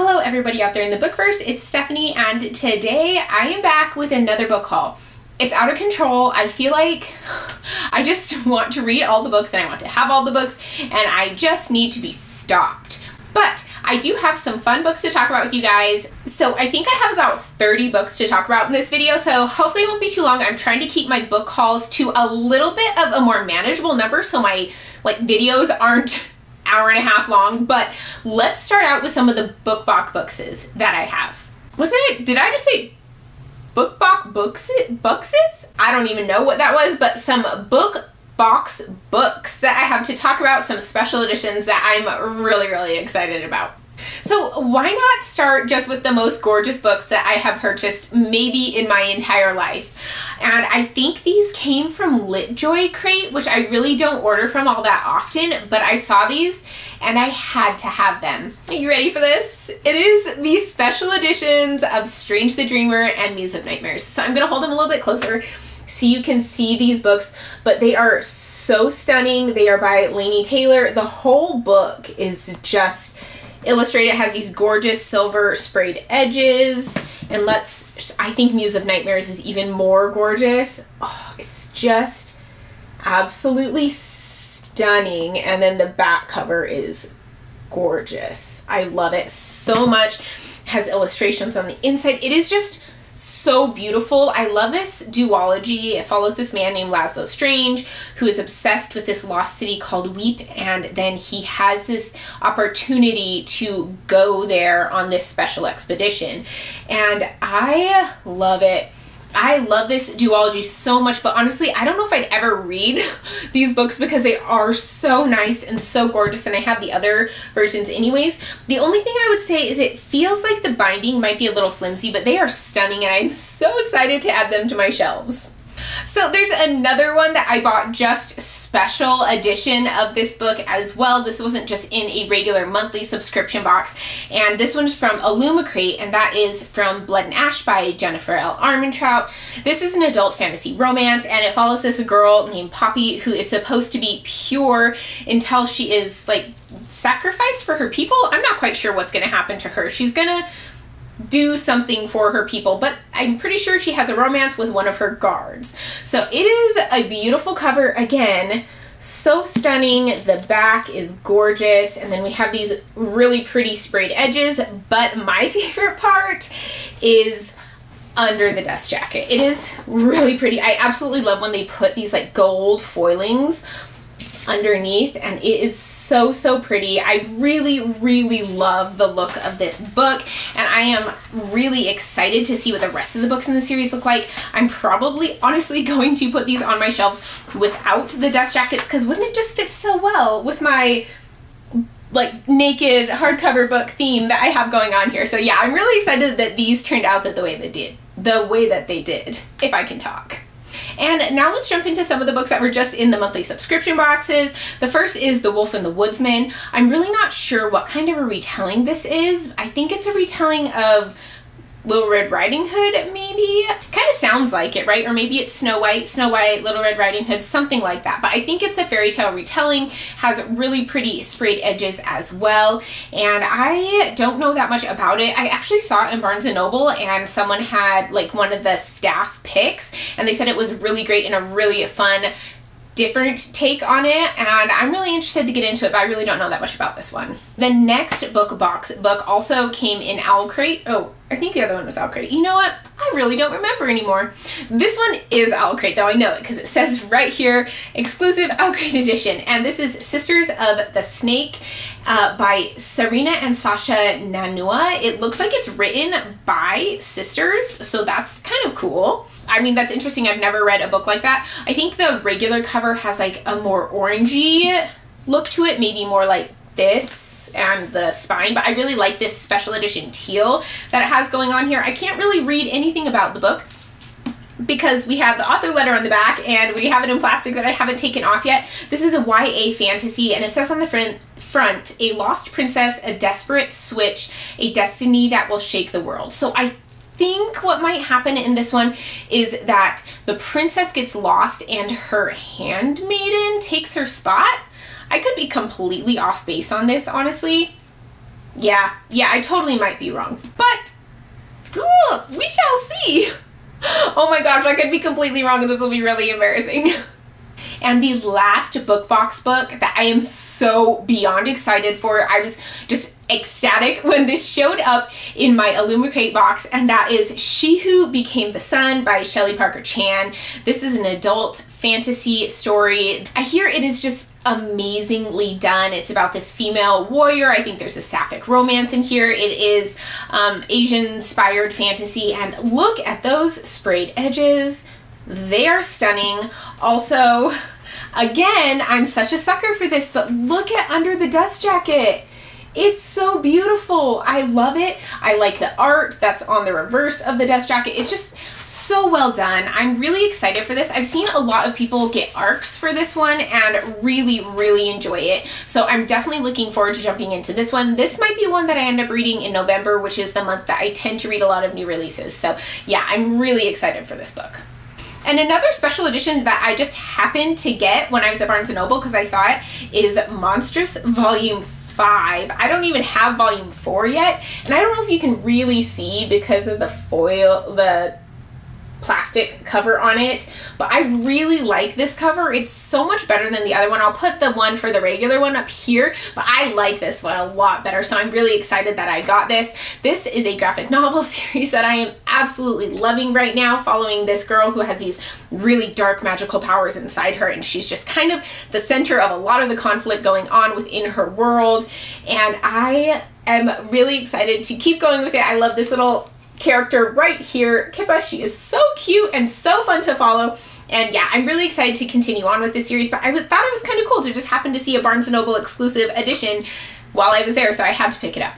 Hello everybody out there in the bookverse, it's Stephanie, and today I am back with another book haul. It's out of control. I feel like I just want to read all the books and I want to have all the books and I just need to be stopped. But I do have some fun books to talk about with you guys. So I think I have about 30 books to talk about in this video, so hopefully it won't be too long. I'm trying to keep my book hauls to a little bit of a more manageable number so my videos aren't hour and a half long, but let's start out with some of the book box bookses that I have. Did I just say book box bookses? I don't even know what that was, but some book box books that I have to talk about, some special editions that I'm really excited about. So why not start just with the most gorgeous books that I have purchased maybe in my entire life. And I think these came from LitJoy Crate, which I really don't order from all that often, but I saw these and I had to have them. Are you ready for this? It is the special editions of Strange the Dreamer and Muse of Nightmares. So I'm gonna hold them a little bit closer so you can see these books, but they are so stunning. They are by Laini Taylor. The whole book is just illustrated. It has these gorgeous silver sprayed edges, and I think Muse of Nightmares is even more gorgeous. Oh, it's just absolutely stunning. And then the back cover is gorgeous. I love it so much. It has illustrations on the inside. It is just so beautiful. I love this duology. It follows this man named Laszlo Strange who is obsessed with this lost city called Weep, and then he has this opportunity to go there on this special expedition, and I love it. I love this duology so much, but honestly, I don't know if I'd ever read these books because they are so nice and so gorgeous, and I have the other versions anyways. The only thing I would say is it feels like the binding might be a little flimsy, but they are stunning and I'm so excited to add them to my shelves. So there's another one that I bought, just special edition of this book as well. This wasn't just in a regular monthly subscription box, and this one's from Illuma Crate, and that is from Blood and Ash by Jennifer L. Armentrout. This is an adult fantasy romance, and it follows this girl named Poppy who is supposed to be pure until she is sacrificed for her people. I'm not quite sure what's going to happen to her. She's gonna do something for her people, but I'm pretty sure she has a romance with one of her guards. So it is a beautiful cover again, so stunning. The back is gorgeous, and then we have these really pretty sprayed edges, but my favorite part is under the dust jacket. It is really pretty. I absolutely love when they put these gold foilings underneath, and it is so pretty. I really love the look of this book, and I am really excited to see what the rest of the books in the series look like. I'm probably honestly going to put these on my shelves without the dust jackets, because wouldn't it just fit so well with my naked hardcover book theme that I have going on here. So yeah, I'm really excited that these turned out the way that they did, if I can talk. And now let's jump into some of the books that were just in the monthly subscription boxes. The first is The Wolf and the Woodsman. I'm really not sure what kind of a retelling this is. I think it's a retelling of Little Red Riding Hood, maybe? Kind of sounds like it, right? Or maybe it's Snow White, Little Red Riding Hood, something like that. But I think it's a fairy tale retelling, has really pretty sprayed edges as well. And I don't know that much about it. I actually saw it in Barnes & Noble, and someone had one of the staff picks, and they said it was really great and a really fun different take on it, and I'm really interested to get into it, but I really don't know that much about this one. The next book box book also came in Owl Crate. Oh, I think the other one was Owl Crate. You know what? I really don't remember anymore. This one is Owl Crate, though. I know it because it says right here, exclusive Owl Crate edition, and this is Sisters of the Snake by Sarena and Sasha Nanua. It looks like it's written by sisters, so that's kind of cool. I mean, that's interesting. I've never read a book like that. I think the regular cover has a more orangey look to it, maybe more like this and the spine, but I really like this special edition teal that it has going on here. I can't really read anything about the book because we have the author letter on the back and we have it in plastic that I haven't taken off yet. This is a YA fantasy, and it says on the front, a lost princess, a desperate switch, a destiny that will shake the world. So I think what might happen in this one is that the princess gets lost and her handmaiden takes her spot. I could be completely off base on this, honestly. Yeah, I totally might be wrong, but we shall see. Oh my gosh, I could be completely wrong and this will be really embarrassing. And the last book box book that I am so beyond excited for, I was just ecstatic when this showed up in my Illumicrate box, and that is She Who Became the Sun by Shelley Parker Chan. This is an adult fantasy story. I hear it is just amazingly done. It's about this female warrior. I think there's a sapphic romance in here. It is Asian-inspired fantasy, and look at those sprayed edges. They are stunning. Also, again, I'm such a sucker for this, but look at under the dust jacket. It's so beautiful. I love it. I like the art that's on the reverse of the dust jacket. It's just so well done. I'm really excited for this. I've seen a lot of people get arcs for this one and really enjoy it. So I'm definitely looking forward to jumping into this one. This might be one that I end up reading in November, which is the month that I tend to read a lot of new releases. So yeah, I'm really excited for this book. And another special edition that I just happened to get when I was at Barnes & Noble because I saw it is Monstrous Volume 5. I don't even have Volume 4 yet, and I don't know if you can really see because of the foil, the plastic cover on it, but I really like this cover. It's so much better than the other one. I'll put the one for the regular one up here, but I like this one a lot better, so I'm really excited that I got this. This is a graphic novel series that I am absolutely loving right now, following this girl who has these really dark magical powers inside her, and she's just kind of the center of a lot of the conflict going on within her world, and I am really excited to keep going with it. I love this little character right here, Kippa. She is so cute and so fun to follow, and yeah, I'm really excited to continue on with this series, but I thought it was kind of cool to just happen to see a Barnes & Noble exclusive edition while I was there, so I had to pick it up.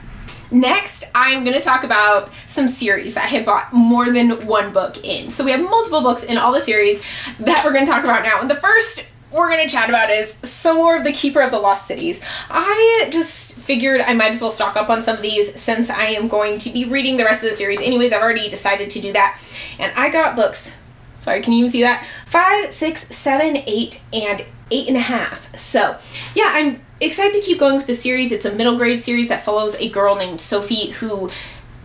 Next, I'm going to talk about some series that I had bought more than one book in. So we have multiple books in all the series that we're going to talk about now, and the first we're going to chat about is some more of the Keeper of the Lost Cities. I just figured I might as well stock up on some of these since I am going to be reading the rest of the series anyways. I've already decided to do that, and I got books, sorry, can you even see that? 5, 6, 7, 8, and 8.5. So yeah, I'm excited to keep going with the series. It's a middle grade series that follows a girl named Sophie who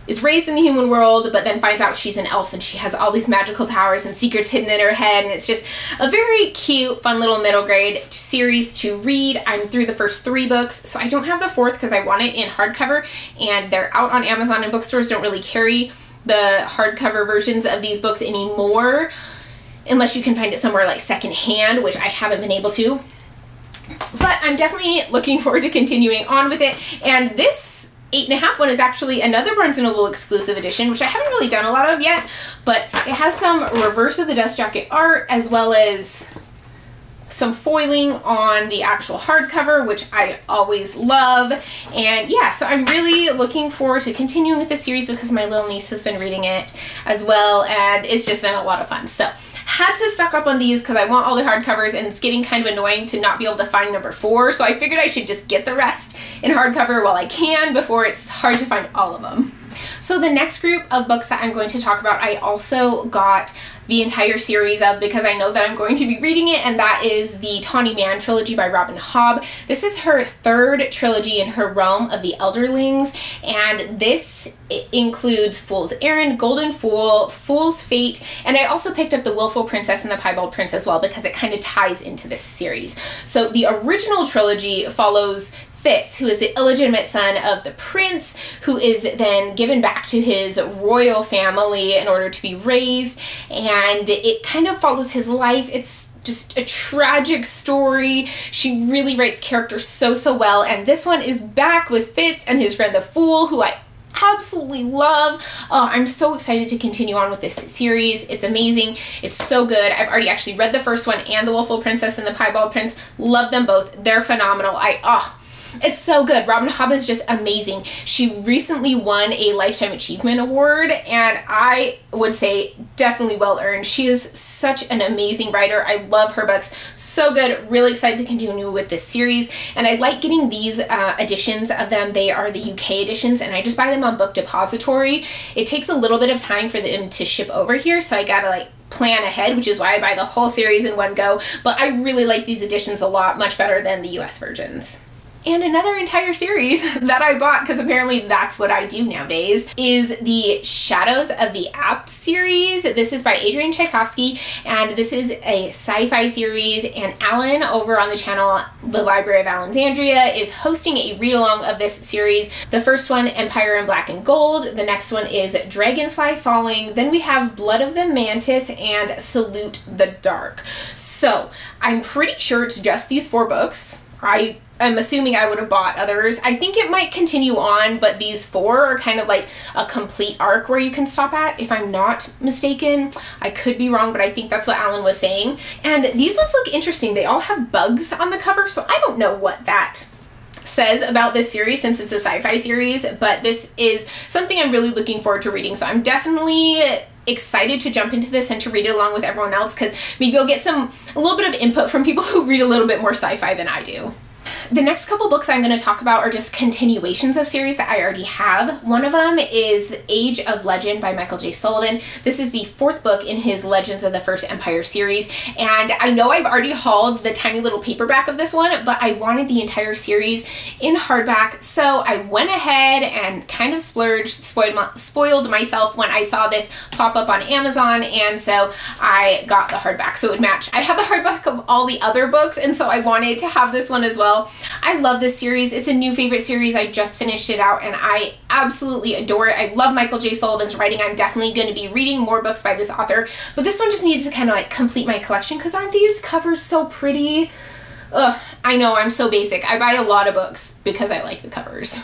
is raised in the human world, but then finds out she's an elf and she has all these magical powers and secrets hidden in her head, and it's just a very cute, fun little middle grade series to read. I'm through the first 3 books, so I don't have the 4th because I want it in hardcover, and they're out on Amazon, and bookstores don't really carry the hardcover versions of these books anymore, unless you can find it somewhere like secondhand, which I haven't been able to. But I'm definitely looking forward to continuing on with it, and this 8.5 one is actually another Barnes & Noble exclusive edition, which I haven't really done a lot of yet, but it has some reverse of the dust jacket art as well as some foiling on the actual hardcover, which I always love. And yeah, so I'm really looking forward to continuing with this series because my little niece has been reading it as well, and it's just been a lot of fun. So had to stock up on these because I want all the hardcovers, and it's getting kind of annoying to not be able to find number 4, so I figured I should just get the rest in hardcover while I can before it's hard to find all of them. So the next group of books that I'm going to talk about, I also got the entire series of because I know that I'm going to be reading it, and that is the Tawny Man trilogy by Robin Hobb. This is her 3rd trilogy in her realm of the Elderlings, and this includes Fool's Errand, Golden Fool, Fool's Fate, and I also picked up the Willful Princess and the Piebald Prince as well because it kind of ties into this series. So the original trilogy follows Fitz, who is the illegitimate son of the prince, who is then given back to his royal family in order to be raised, and it kind of follows his life. It's just a tragic story. She really writes characters so well, and this one is back with Fitz and his friend the Fool, who I absolutely love. I'm so excited to continue on with this series. It's amazing. It's so good. I've already actually read the first one and the Willful Princess and the Piebald Prince. Love them both. They're phenomenal. It's so good. Robin Hobb is just amazing. She recently won a Lifetime Achievement Award, and I would say definitely well earned. She is such an amazing writer. I love her books. So good. Really excited to continue with this series, and I like getting these editions of them. They are the UK editions, and I just buy them on Book Depository. It takes a little bit of time for them to ship over here, so I gotta like plan ahead, which is why I buy the whole series in one go, but I really like these editions a lot, much better than the US versions. And another entire series that I bought, because apparently that's what I do nowadays, is the Shadows of the App series. This is by Adrian Tchaikovsky, and this is a sci-fi series, and Alan over on the channel, The Library of Alexandria, is hosting a read-along of this series. The first one, Empire in Black and Gold. The next one is Dragonfly Falling. Then we have Blood of the Mantis and Salute the Dark. So I'm pretty sure it's just these 4 books. I'm assuming I would have bought others. I think it might continue on, but these 4 are kind of like a complete arc where you can stop at, if I'm not mistaken. I could be wrong, but I think that's what Alan was saying. And these ones look interesting. They all have bugs on the cover, so I don't know what that says about this series since it's a sci-fi series, but this is something I'm really looking forward to reading. So I'm definitely excited to jump into this and to read it along with everyone else, because maybe I'll get a little bit of input from people who read a little bit more sci-fi than I do. The next couple books I'm going to talk about are just continuations of series that I already have. One of them is Age of Legend by Michael J. Sullivan. This is the 4th book in his Legends of the First Empire series, and I know I've already hauled the tiny little paperback of this one, but I wanted the entire series in hardback, so I went ahead and kind of splurged, spoiled myself when I saw this pop up on Amazon, and so I got the hardback so it would match. I have the hardback of all the other books, and so I wanted to have this one as well. I love this series. It's a new favorite series. I just finished it out and I absolutely adore it. I love Michael J. Sullivan's writing. I'm definitely going to be reading more books by this author, but this one just needed to kind of like complete my collection, because aren't these covers so pretty? Ugh, I know, I'm so basic. I buy a lot of books because I like the covers.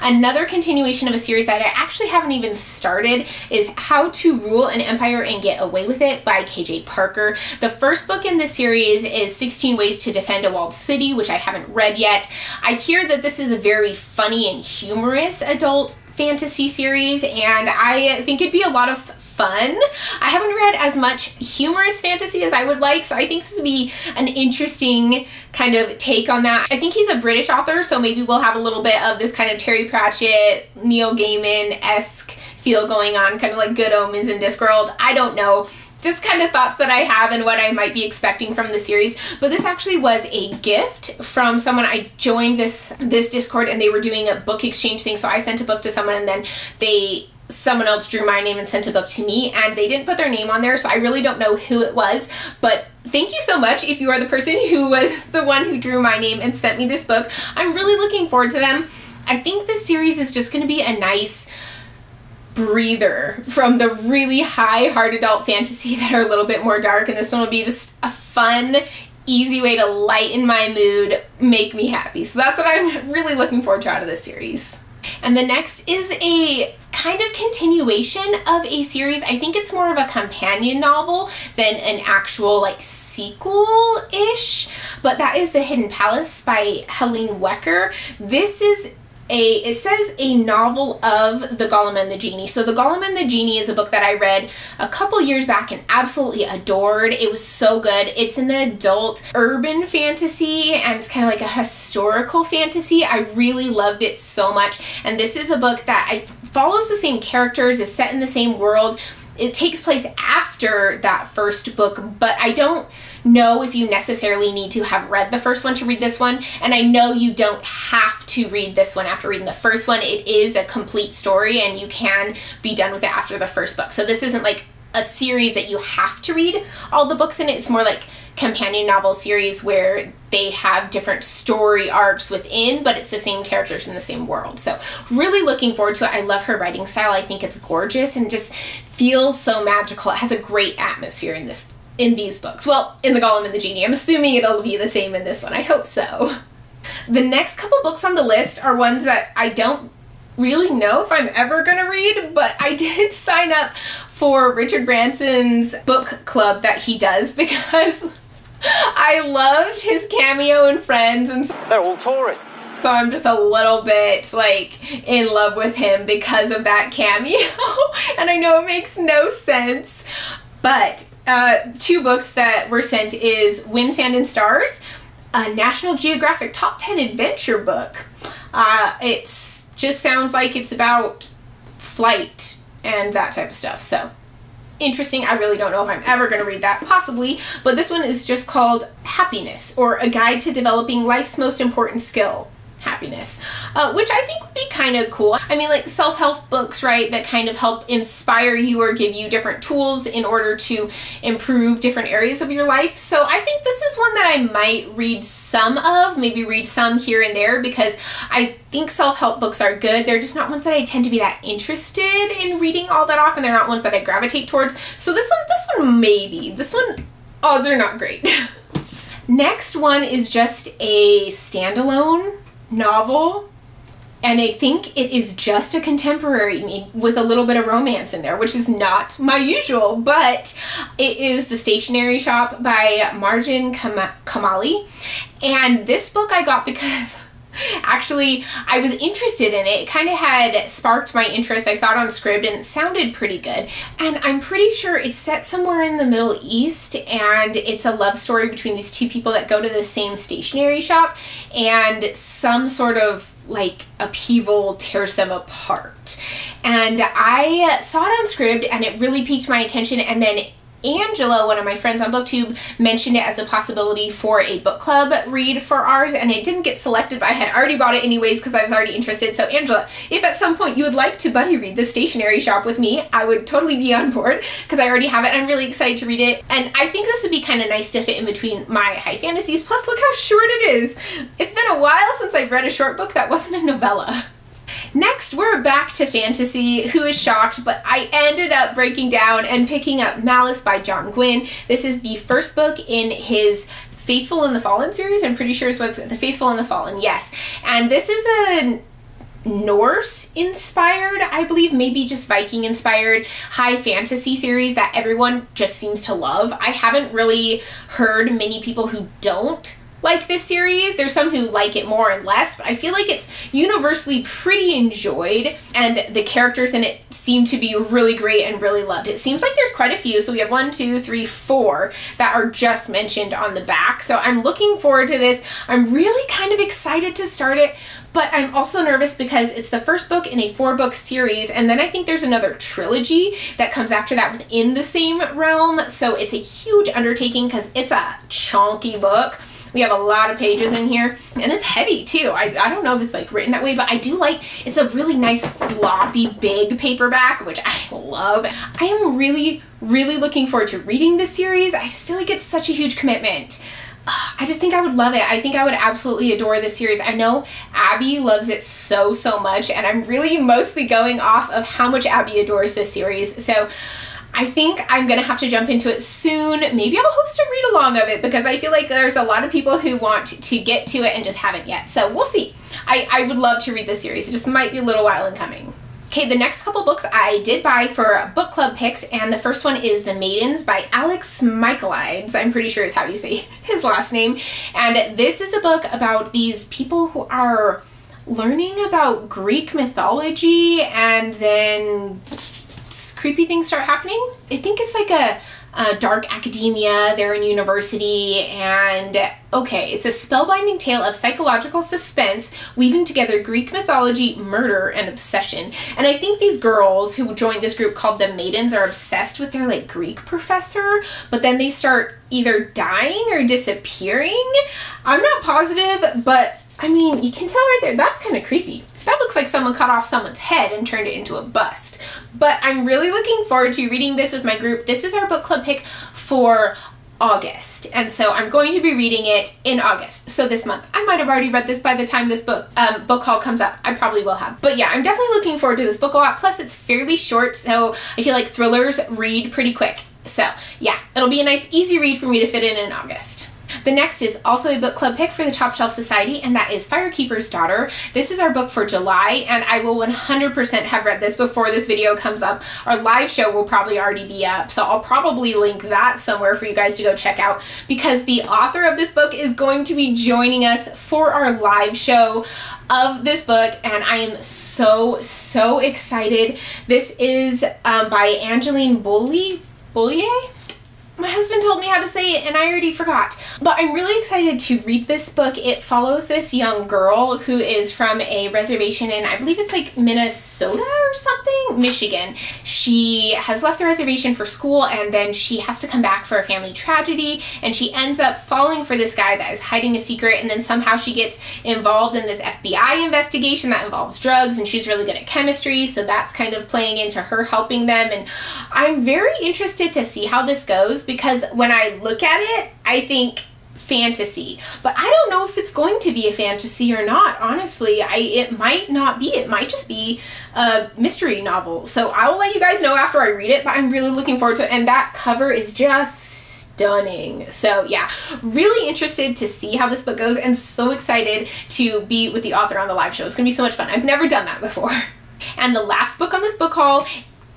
Another continuation of a series that I actually haven't even started is How to Rule an Empire and Get Away with It by KJ Parker. The first book in this series is 16 Ways to Defend a Walled City, which I haven't read yet. I hear that this is a very funny and humorous adult fantasy series, and I think it'd be a lot of fun. I haven't read as much humorous fantasy as I would like, so I think this would be an interesting kind of take on that. I think he's a British author, so maybe we'll have a little bit of this kind of Terry Pratchett, Neil Gaiman-esque feel going on, kind of like Good Omens and Discworld. I don't know. Just kind of thoughts that I have and what I might be expecting from the series. But this actually was a gift from someone. I joined this Discord and they were doing a book exchange thing. So I sent a book to someone and then someone else drew my name and sent a book to me, and they didn't put their name on there. So I really don't know who it was, but thank you so much if you are the person who was the one who drew my name and sent me this book. I'm really looking forward to them. I think this series is just going to be a nice breather from the really high hard adult fantasy that are a little bit more dark, and this one will be just a fun, easy way to lighten my mood, make me happy. So that's what I'm really looking forward to out of this series. And the next is a kind of continuation of a series. I think it's more of a companion novel than an actual like sequel-ish, but that is The Hidden Palace by Helene Wecker. This is it says a novel of The Golem and the Genie. So The Golem and the Genie is a book that I read a couple years back and absolutely adored. It was so good. It's an adult urban fantasy and it's kind of like a historical fantasy. I really loved it so much. And this is a book that follows the same characters, is set in the same world. It takes place after that first book, but I don't know if you necessarily need to have read the first one to read this one, and I know you don't have to read this one after reading the first one. It is a complete story and you can be done with it after the first book. So this isn't like a series that you have to read all the books in it. It's more like companion novel series where they have different story arcs within, but it's the same characters in the same world. So really looking forward to it. I love her writing style. I think it's gorgeous and just feels so magical. It has a great atmosphere in these books. Well, in The Golem and the Genie. I'm assuming it'll be the same in this one. I hope so. The next couple books on the list are ones that I don't really know if I'm ever gonna read, but I did sign up for Richard Branson's book club that he does because I loved his cameo in Friends, and they're all tourists. So I'm just a little bit like in love with him because of that cameo. And I know it makes no sense, but two books that were sent is Wind, Sand, and Stars, a National Geographic Top 10 adventure book. It's just sounds like it's about flight and that type of stuff. So interesting. I really don't know if I'm ever going to read that, possibly, but this one is just called Happiness, or A Guide to Developing Life's Most Important Skill. Happiness, which I think would be kind of cool. I mean, like self-help books, right, that kind of help inspire you or give you different tools in order to improve different areas of your life. So I think this is one that I might read some of, maybe read some here and there, because I think self-help books are good. They're just not ones that I tend to be that interested in reading all that often. They're not ones that I gravitate towards. So this one maybe. This one, odds are not great. Next one is just a standalone novel, and I think it is just a contemporary with a little bit of romance in there, which is not my usual, but it is The Stationery Shop by Marjan Kamali. And this book I got because actually I was interested in it. It kind of had sparked my interest. I saw it on Scribd and it sounded pretty good. And I'm pretty sure it's set somewhere in the Middle East, and it's a love story between these two people that go to the same stationery shop, and some sort of like upheaval tears them apart. And I saw it on Scribd and it really piqued my attention, and then Angela, one of my friends on BookTube, mentioned it as a possibility for a book club read for ours, and it didn't get selected, but I had already bought it anyways because I was already interested. So Angela, if at some point you would like to buddy read The Stationery Shop with me, I would totally be on board because I already have it and I'm really excited to read it. And I think this would be kind of nice to fit in between my high fantasies. Plus, look how short it is. It's been a while since I've read a short book that wasn't a novella. Next, we're back to fantasy. Who is shocked? But I ended up breaking down and picking up Malice by John Gwynne. This is the first book in his Faithful in the Fallen series. I'm pretty sure it was The Faithful in the Fallen, yes. And this is a Norse inspired, I believe, maybe just Viking inspired high fantasy series that everyone just seems to love. I haven't really heard many people who don't like this series. There's some who like it more and less, but I feel like it's universally pretty enjoyed, and the characters in it seem to be really great and really loved. It seems like there's quite a few, so we have 1, 2, 3, 4 that are just mentioned on the back. So I'm looking forward to this. I'm really kind of excited to start it, but I'm also nervous because it's the first book in a 4-book series, and then I think there's another trilogy that comes after that within the same realm. So it's a huge undertaking because it's a chunky book. We have a lot of pages in here, and it's heavy too. I don't know if it's like written that way, but I do like, it's a really nice floppy big paperback, which I love. I am really, really looking forward to reading this series. I just feel like it's such a huge commitment. I just think I would love it. I think I would absolutely adore this series. I know Abby loves it so, so much, and I'm really mostly going off of how much Abby adores this series. So I think I'm gonna have to jump into it soon. Maybe I'll host a read along of it because I feel like there's a lot of people who want to get to it and just haven't yet. So we'll see. I would love to read this series. It just might be a little while in coming. Okay, the next couple books I did buy for book club picks, and the first one is The Maidens by Alex Michaelides. I'm pretty sure is how you say his last name. And this is a book about these people who are learning about Greek mythology, and then creepy things start happening. I think it's like a dark academia. They're in university, and okay, it's a spellbinding tale of psychological suspense weaving together Greek mythology, murder, and obsession. And I think these girls who joined this group called the Maidens are obsessed with their like Greek professor, but then they start either dying or disappearing. I'm not positive, but I mean, you can tell right there, that's kind of creepy. That looks like someone cut off someone's head and turned it into a bust. But I'm really looking forward to reading this with my group. This is our book club pick for August, and so I'm going to be reading it in August. So this month. I might have already read this by the time this book haul comes up. I probably will have. But yeah, I'm definitely looking forward to this book a lot. Plus it's fairly short, so I feel like thrillers read pretty quick. So yeah, it'll be a nice easy read for me to fit in August. The next is also a book club pick for the Top Shelf Society, and that is Firekeeper's Daughter. This is our book for July, and I will 100% have read this before this video comes up. Our live show will probably already be up, so I'll probably link that somewhere for you guys to go check out, because the author of this book is going to be joining us for our live show of this book, and I am so, so excited. This is by Angeline Boulley? My husband told me how to say it and I already forgot. But I'm really excited to read this book. It follows this young girl who is from a reservation in, I believe it's like Minnesota or something? Michigan. She has left the reservation for school, and then she has to come back for a family tragedy, and she ends up falling for this guy that is hiding a secret, and then somehow she gets involved in this FBI investigation that involves drugs, and she's really good at chemistry, so that's kind of playing into her helping them. And I'm very interested to see how this goes, because when I look at it, I think fantasy, but I don't know if it's going to be a fantasy or not. Honestly, it might not be. It might just be a mystery novel. So I will let you guys know after I read it, but I'm really looking forward to it. And that cover is just stunning. So yeah, really interested to see how this book goes, and so excited to be with the author on the live show. It's gonna be so much fun. I've never done that before. And the last book on this book haul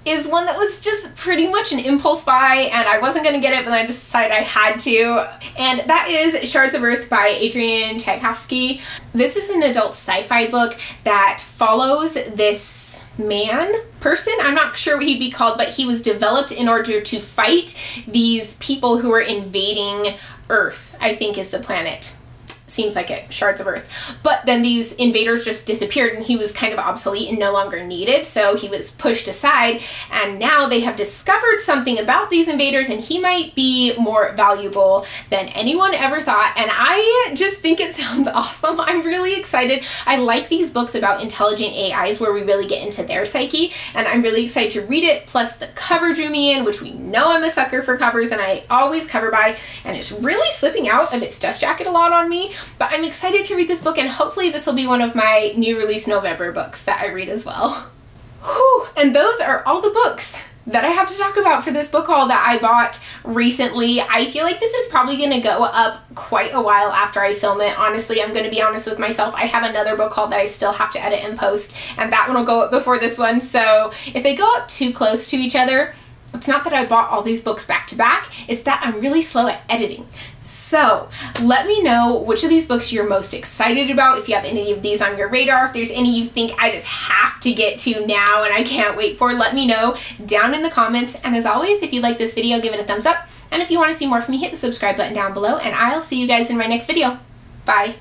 is one that was just pretty much an impulse buy, and I wasn't going to get it, but I just decided I had to. And that is Shards of Earth by Adrian Tchaikovsky. This is an adult sci-fi book that follows this person. I'm not sure what he'd be called, but he was developed in order to fight these people who are invading Earth, I think is the planet. Seems like it, Shards of Earth. But then these invaders just disappeared, and he was kind of obsolete and no longer needed, so he was pushed aside, and now they have discovered something about these invaders, and he might be more valuable than anyone ever thought. And I just think it sounds awesome. I'm really excited. I like these books about intelligent AIs where we really get into their psyche, and I'm really excited to read it. Plus the cover drew me in, which we know I'm a sucker for covers, and I always cover buy, and it's really slipping out of its dust jacket a lot on me. But I'm excited to read this book, and hopefully this will be one of my new release November books that I read as well. Whew. And those are all the books that I have to talk about for this book haul that I bought recently. I feel like this is probably going to go up quite a while after I film it. Honestly, I'm going to be honest with myself. I have another book haul that I still have to edit and post, and that one will go up before this one. So if they go up too close to each other, it's not that I bought all these books back to back, it's that I'm really slow at editing. So let me know which of these books you're most excited about, if you have any of these on your radar, if there's any you think I just have to get to now and I can't wait for, let me know down in the comments. And as always, if you like this video, give it a thumbs up. And if you want to see more from me, hit the subscribe button down below, and I'll see you guys in my next video. Bye.